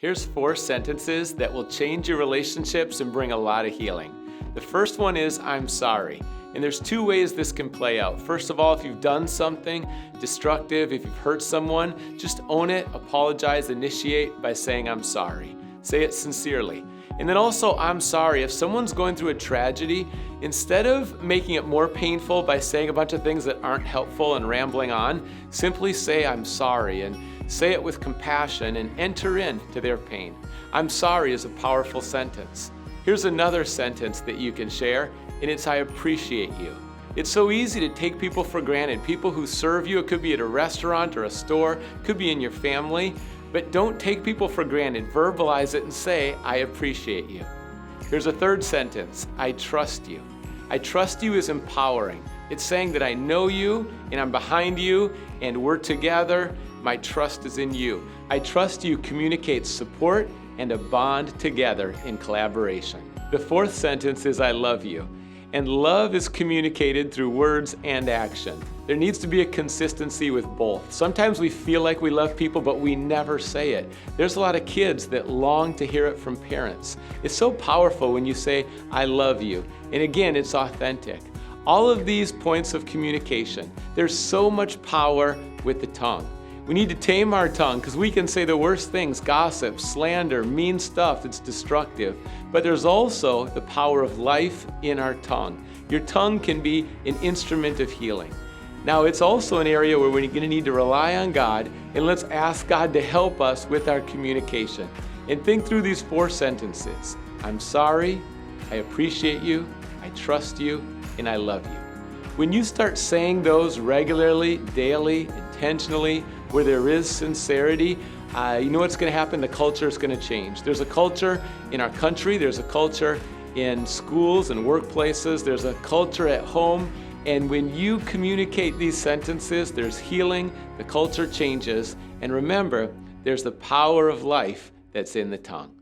Here's 4 sentences that will change your relationships and bring a lot of healing. The first one is, I'm sorry. And there's 2 ways this can play out. First of all, if you've done something destructive, if you've hurt someone, just own it, apologize, initiate by saying, I'm sorry. Say it sincerely. And then also, I'm sorry. If someone's going through a tragedy, instead of making it more painful by saying a bunch of things that aren't helpful and rambling on, simply say, I'm sorry, and say it with compassion and enter into their pain. I'm sorry is a powerful sentence. Here's another sentence that you can share, and it's, I appreciate you. It's so easy to take people for granted. People who serve you, it could be at a restaurant or a store, it could be in your family, but don't take people for granted. Verbalize it and say, I appreciate you. Here's a third sentence, I trust you. I trust you is empowering. It's saying that I know you and I'm behind you and we're together. My trust is in you. I trust you communicates support and a bond together in collaboration. The fourth sentence is I love you. And love is communicated through words and action. There needs to be a consistency with both. Sometimes we feel like we love people, but we never say it. There's a lot of kids that long to hear it from parents. It's so powerful when you say, I love you. And again, it's authentic. All of these points of communication, there's so much power with the tongue. We need to tame our tongue because we can say the worst things, gossip, slander, mean stuff that's destructive. But there's also the power of life in our tongue. Your tongue can be an instrument of healing. Now, it's also an area where we're going to need to rely on God, and let's ask God to help us with our communication. And think through these 4 sentences. I'm sorry, I appreciate you, I trust you, and I love you. When you start saying those regularly, daily, intentionally, where there is sincerity, you know what's going to happen? The culture is going to change. There's a culture in our country, there's a culture in schools and workplaces, there's a culture at home, and when you communicate these sentences, there's healing, the culture changes, and remember, there's the power of life that's in the tongue.